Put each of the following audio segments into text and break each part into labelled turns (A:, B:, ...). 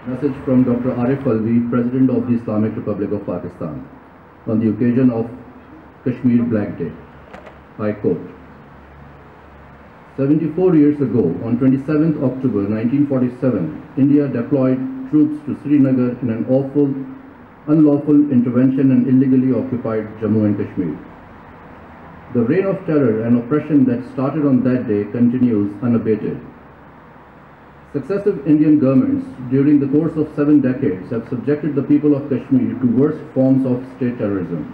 A: Message from Dr. Arif Alvi, President of the Islamic Republic of Pakistan, on the occasion of Kashmir Black Day. I quote, 74 years ago, on 27th October 1947, India deployed troops to Srinagar in an unlawful intervention and illegally occupied Jammu and Kashmir. The reign of terror and oppression that started on that day continues unabated. Successive Indian governments during the course of 7 decades have subjected the people of Kashmir to worst forms of state terrorism.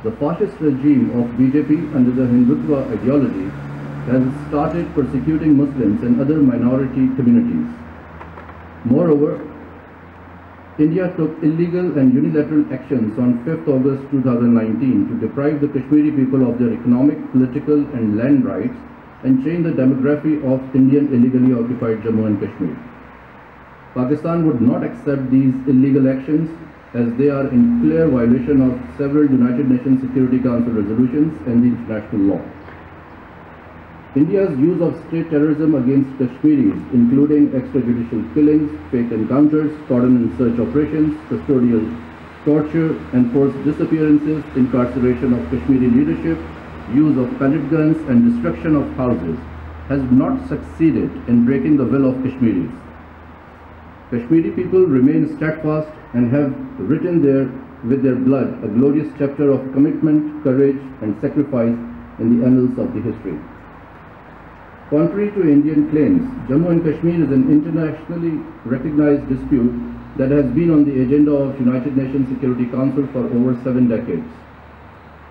A: The fascist regime of BJP under the Hindutva ideology has started persecuting Muslims and other minority communities. Moreover, India took illegal and unilateral actions on 5th August 2019 to deprive the Kashmiri people of their economic, political and land rights and change the demography of Indian illegally occupied Jammu and Kashmir. Pakistan would not accept these illegal actions as they are in clear violation of several United Nations Security Council resolutions and the international law. India's use of state terrorism against Kashmiris, including extrajudicial killings, fake encounters, cordon and search operations, custodial torture and forced disappearances, incarceration of Kashmiri leadership, use of pellet guns and destruction of houses, has not succeeded in breaking the will of Kashmiris. Kashmiri people remain steadfast and have written with their blood a glorious chapter of commitment, courage and sacrifice in the annals of the history. Contrary to Indian claims, Jammu and Kashmir is an internationally recognized dispute that has been on the agenda of United Nations Security Council for over 7 decades.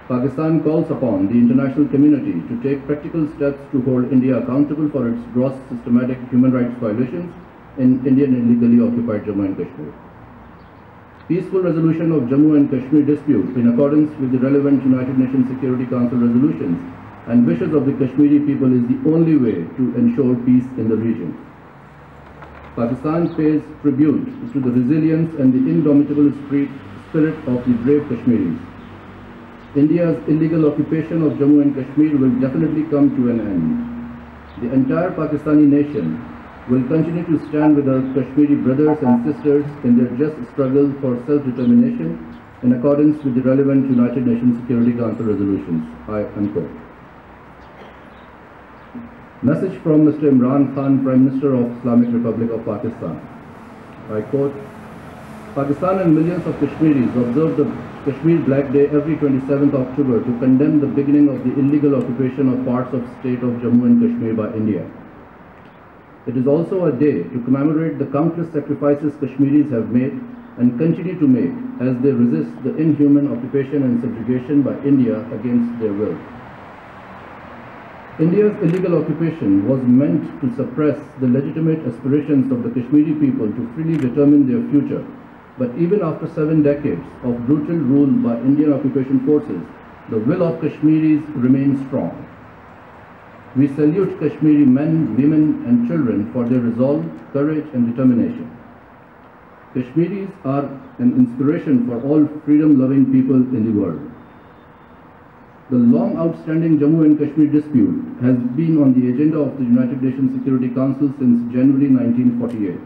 A: Pakistan calls upon the international community to take practical steps to hold India accountable for its gross systematic human rights violations in Indian illegally occupied Jammu and Kashmir. Peaceful resolution of Jammu and Kashmir dispute in accordance with the relevant United Nations Security Council resolutions and wishes of the Kashmiri people is the only way to ensure peace in the region. Pakistan pays tribute to the resilience and the indomitable spirit of the brave Kashmiris. India's illegal occupation of Jammu and Kashmir will definitely come to an end. The entire Pakistani nation will continue to stand with our Kashmiri brothers and sisters in their just struggle for self-determination in accordance with the relevant United Nations Security Council resolutions. I unquote. Message from Mr. Imran Khan, Prime Minister of Islamic Republic of Pakistan. I quote, Pakistan and millions of Kashmiris observe the Kashmir Black Day every 27th October to condemn the beginning of the illegal occupation of parts of state of Jammu and Kashmir by India. It is also a day to commemorate the countless sacrifices Kashmiris have made and continue to make as they resist the inhuman occupation and subjugation by India against their will. India's illegal occupation was meant to suppress the legitimate aspirations of the Kashmiri people to freely determine their future. But even after 7 decades of brutal rule by Indian occupation forces, the will of Kashmiris remains strong. We salute Kashmiri men, women and children for their resolve, courage and determination. Kashmiris are an inspiration for all freedom-loving people in the world. The long outstanding Jammu and Kashmir dispute has been on the agenda of the United Nations Security Council since January 1948.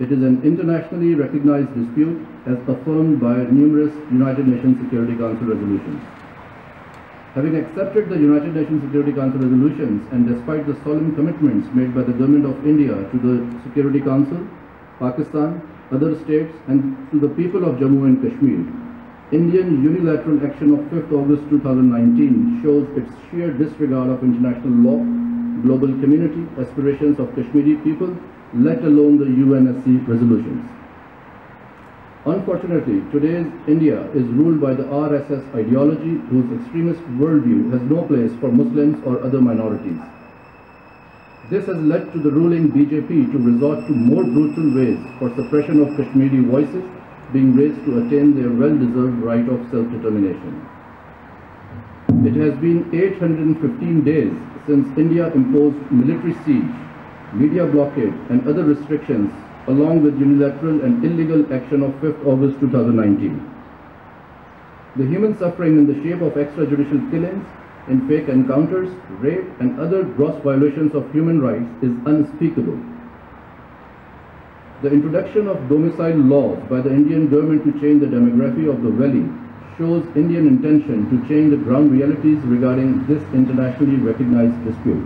A: It is an internationally recognized dispute as affirmed by numerous United Nations Security Council resolutions. Having accepted the United Nations Security Council resolutions and despite the solemn commitments made by the Government of India to the Security Council, Pakistan, other states and to the people of Jammu and Kashmir, Indian unilateral action of 5th August 2019 shows its sheer disregard of international law, global community, aspirations of Kashmiri people, let alone the UNSC resolutions. Unfortunately, today's India is ruled by the RSS ideology, whose extremist worldview has no place for Muslims or other minorities. This has led to the ruling BJP to resort to more brutal ways for suppression of Kashmiri voices being raised to attain their well-deserved right of self-determination. It has been 815 days since India imposed military siege, media blockade and other restrictions along with unilateral and illegal action of 5th August 2019. The human suffering in the shape of extrajudicial killings, in fake encounters, rape and other gross violations of human rights is unspeakable. The introduction of domicile laws by the Indian government to change the demography of the valley shows Indian intention to change the ground realities regarding this internationally recognized dispute.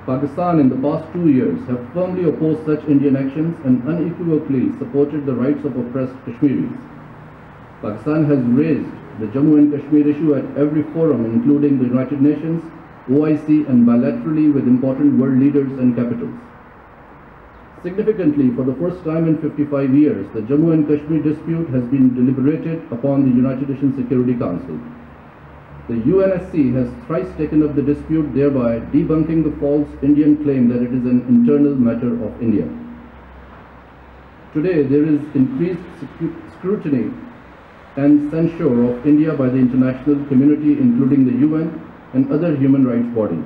A: Pakistan in the past 2 years have firmly opposed such Indian actions and unequivocally supported the rights of oppressed Kashmiris. Pakistan has raised the Jammu and Kashmir issue at every forum, including the United Nations, OIC and bilaterally with important world leaders and capitals. Significantly, for the first time in 55 years, the Jammu and Kashmir dispute has been deliberated upon the United Nations Security Council. The UNSC has thrice taken up the dispute, thereby debunking the false Indian claim that it is an internal matter of India. Today, there is increased scrutiny and censure of India by the international community, including the UN and other human rights bodies.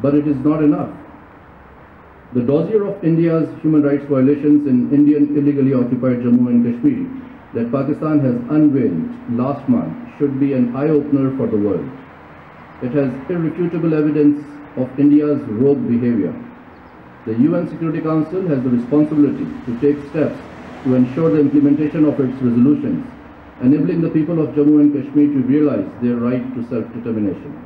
A: But it is not enough. The dossier of India's human rights violations in Indian illegally occupied Jammu and Kashmir that Pakistan has unveiled last month should be an eye-opener for the world. It has irrefutable evidence of India's rogue behavior. The UN Security Council has the responsibility to take steps to ensure the implementation of its resolutions, enabling the people of Jammu and Kashmir to realize their right to self-determination.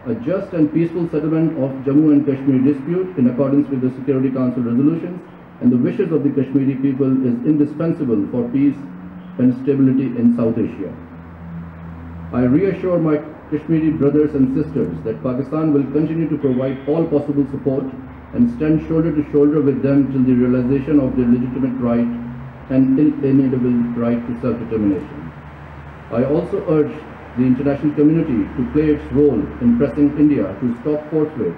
A: A just and peaceful settlement of Jammu and Kashmir dispute in accordance with the Security Council resolutions and the wishes of the Kashmiri people is indispensable for peace and stability in South Asia. I reassure my Kashmiri brothers and sisters that Pakistan will continue to provide all possible support and stand shoulder to shoulder with them till the realization of their legitimate right and inalienable right to self-determination. I also urge the international community to play its role in pressing India to stop forthwith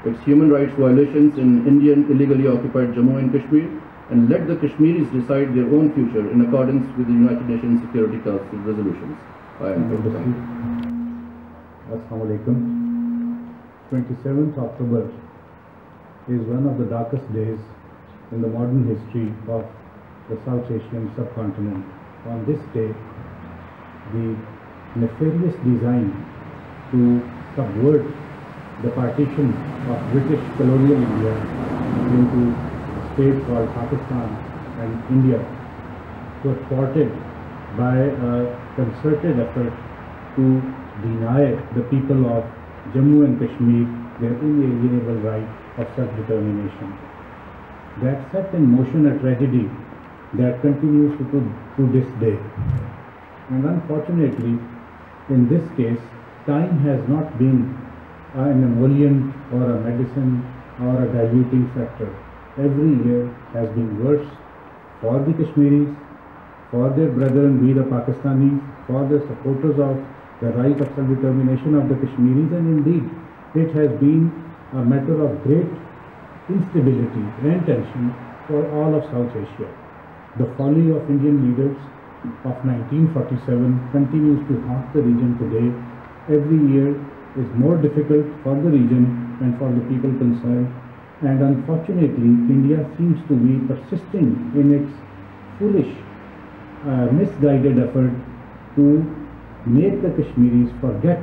A: its human rights violations in Indian illegally occupied Jammu and Kashmir and let the Kashmiris decide their own future in accordance with the United Nations Security Council resolutions. I am
B: Assalamu alaikum. 27th October is one of the darkest days in the modern history of the South Asian subcontinent. On this day, the nefarious design to subvert the partition of British colonial India into a state called Pakistan and India was thwarted by a concerted effort to deny the people of Jammu and Kashmir their inalienable right of self-determination. That set in motion a tragedy that continues to this day. And unfortunately, in this case, time has not been an emollient or a medicine or a diluting factor. Every year has been worse for the Kashmiris, for their brethren, we the Pakistanis, for the supporters of the right of self-determination of the Kashmiris, and indeed it has been a matter of great instability and tension for all of South Asia. The folly of Indian leaders of 1947 continues to haunt the region today. Every year is more difficult for the region and for the people concerned, and unfortunately India seems to be persisting in its foolish, misguided effort to make the Kashmiris forget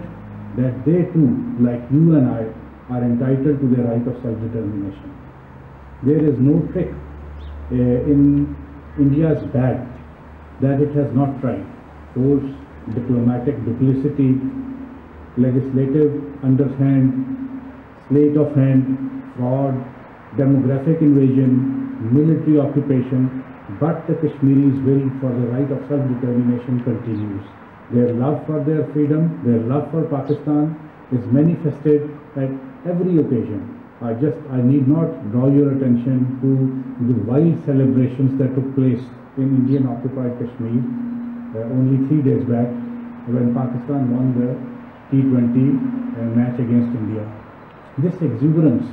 B: that they too, like you and I, are entitled to their right of self-determination. There is no trick in India's bag that it has not tried. Force, diplomatic duplicity, legislative underhand, sleight of hand, fraud, demographic invasion, military occupation, but the Kashmiris' will for the right of self-determination continues. Their love for their freedom, their love for Pakistan is manifested at every occasion. I need not draw your attention to the wild celebrations that took place in Indian occupied Kashmir only 3 days back when Pakistan won the T20 match against India. This exuberance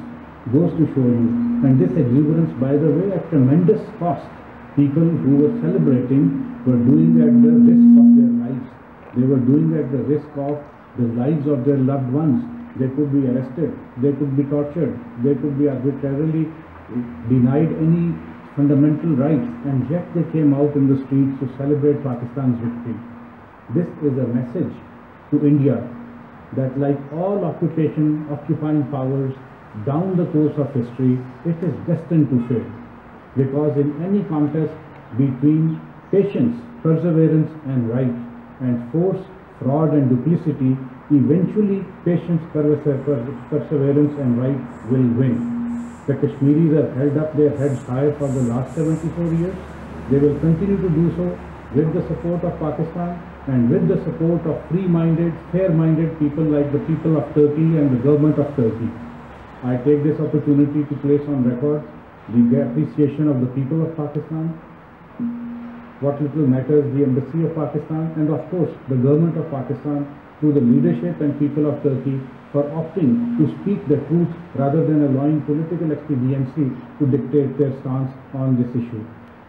B: goes to show you, and this exuberance, by the way, at tremendous cost. People who were celebrating were doing at the risk of their lives. They were doing at the risk of the lives of their loved ones. They could be arrested, they could be tortured, they could be arbitrarily denied any fundamental rights, and yet they came out in the streets to celebrate Pakistan's victory. This is a message to India that, like all occupying powers down the course of history, it is destined to fail. Because in any contest between patience, perseverance and right, and force, fraud and duplicity, eventually patience, perseverance and right will win. The Kashmiris have held up their heads high for the last 74 years. They will continue to do so with the support of Pakistan and with the support of free-minded, fair-minded people like the people of Turkey and the government of Turkey. I take this opportunity to place on record the appreciation of the people of Pakistan, what little matters the Embassy of Pakistan, and of course the government of Pakistan, to the leadership and people of Turkey for opting to speak the truth rather than allowing political expediency to dictate their stance on this issue.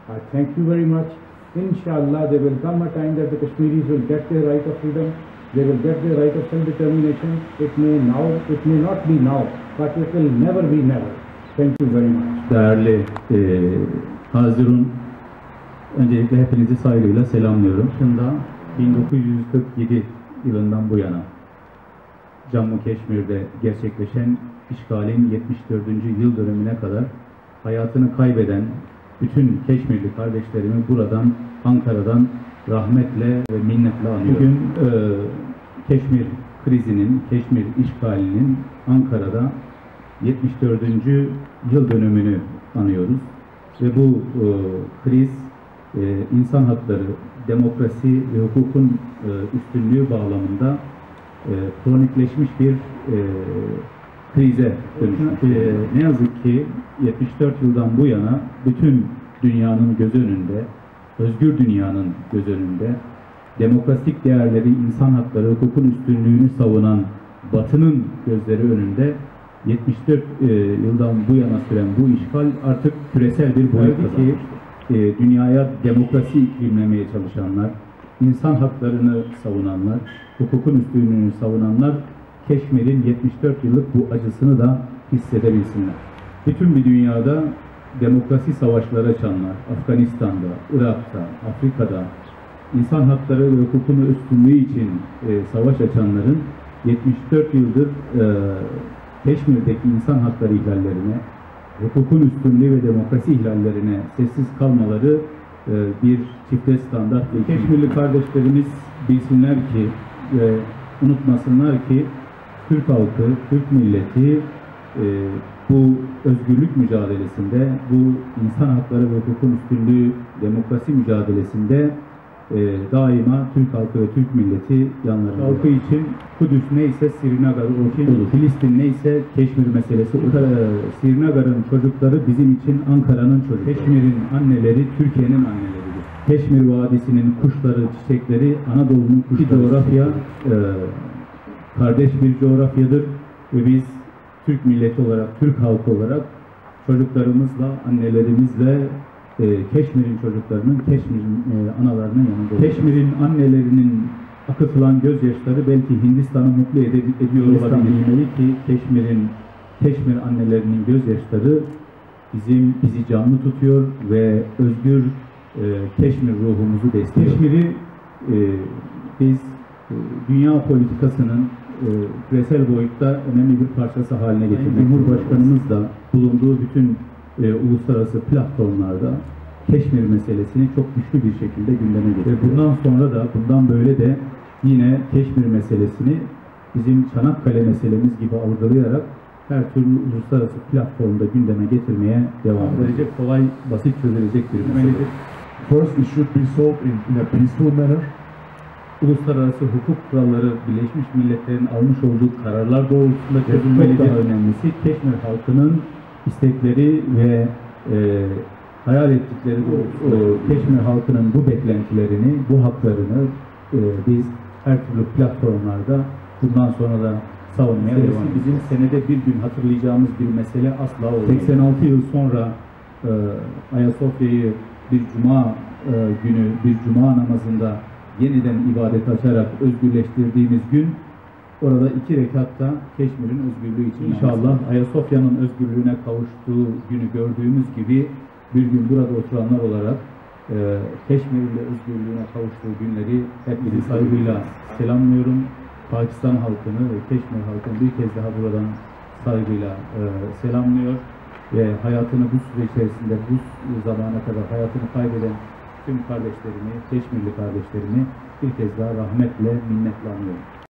B: I thank you very much. Inshallah, there will come a time that the Kashmiris will get their right of freedom, they will get their right of self-determination. It may not be now, but it will never be never. Thank you very much.
C: Değerli Hazirun, öncelikle hepinizi saygıyla selamlıyorum. Şimdi 1947 yılından bu yana Cammu-Keşmir'de gerçekleşen işgalin 74. yıl dönümüne kadar hayatını kaybeden bütün Keşmirli kardeşlerimi buradan, Ankara'dan rahmetle ve minnetle anıyorum. Bugün Keşmir krizinin, Keşmir işgalinin Ankara'da 74. yıl dönümünü anıyoruz. Ve bu kriz insan hakları, demokrasi ve hukukun üstünlüğü bağlamında kronikleşmiş bir krize dönüşmüş. Ne yazık ki 74 yıldan bu yana bütün dünyanın göz önünde, özgür dünyanın göz önünde, demokratik değerleri, insan hakları, hukukun üstünlüğünü savunan Batı'nın gözleri önünde 74 yıldan bu yana süren bu işgal artık küresel bir boyut kazanmıştır. Dünyaya demokrasi iklimlemeye çalışanlar, insan haklarını savunanlar, hukukun üstünlüğünü savunanlar Keşmir'in 74 yıllık bu acısını da hissedebilsinler. Bütün bir dünyada demokrasi savaşları açanlar, Afganistan'da, Irak'ta, Afrika'da insan hakları ve hukukun üstünlüğü için savaş açanların 74 yıldır Keşmir'deki insan hakları ihlallerine, hukukun üstünlüğü ve demokrasi ihlallerine sessiz kalmaları bir çifte standart. Keşmirli kardeşlerimiz bilsinler ki ve unutmasınlar ki Türk halkı, Türk milleti bu özgürlük mücadelesinde, bu insan hakları ve hukukun üstünlüğü demokrasi mücadelesinde daima Türk halkı ve Türk milleti yanlarında. Halkı için Kudüs neyse Srinagar olur. Filistin neyse Keşmir meselesi olur. Srinagar'ın çocukları bizim için Ankara'nın çocukları. Keşmir'in anneleri Türkiye'nin anneleridir. Keşmir Vadisi'nin kuşları, çiçekleri Anadolu'nun kuşları. Coğrafya kardeş bir coğrafyadır ve biz Türk milleti olarak, Türk halkı olarak çocuklarımızla, annelerimizle Keşmir'in çocuklarının, Keşmir'in analarının yanında. Keşmir'in annelerinin akıtılan gözyaşları belki Hindistan'ı mutlu ediyor olabilir ki Keşmir annelerinin gözyaşları bizi canlı tutuyor ve özgür Keşmir ruhumuzu besliyor. Keşmir'i biz dünya politikasının küresel boyutta önemli bir parçası haline getirdik. Cumhurbaşkanımız da bulunduğu bütün uluslararası platformlarda Keşmir meselesini çok güçlü bir şekilde gündeme getirdi. Bundan sonra da, bundan böyle de yine Keşmir meselesini bizim Çanakkale meselemiz gibi algılayarak her türlü uluslararası platformda gündeme getirmeye devam edecek. Kolay, basit çözülecek bir meseledir.
D: First, it should be solved in a peaceful manner.
C: Uluslararası hukuk kuralları Birleşmiş Milletler'in almış olduğu kararlar doğrultusunda çözülmelidir. Çok daha önemlisi Keşmir halkının istekleri ve hayal ettikleri doğrultusunda Keşmir halkının bu beklentilerini, bu haklarını biz her türlü platformlarda bundan sonra da savunmaya devam edeceğiz. Bizim senede bir gün hatırlayacağımız bir mesele asla olmayacak. 86 yıl sonra Ayasofya'yı bir cuma günü, bir cuma namazında yeniden ibadet açarak özgürleştirdiğimiz gün, orada 2 rekatta Keşmir'in özgürlüğü için inşallah Ayasofya'nın özgürlüğüne kavuştuğu günü gördüğümüz gibi bir gün burada oturanlar olarak Keşmir'in de özgürlüğüne kavuştuğu günleri hepinizi saygıyla selamlıyorum. Pakistan halkını ve Keşmir halkını bir kez daha buradan saygıyla selamlıyor ve hayatını bu süre içerisinde, bu zamana kadar hayatını kaybeden tüm kardeşlerimi, Keşmirli kardeşlerimi bir kez daha rahmetle, minnetle anıyorum.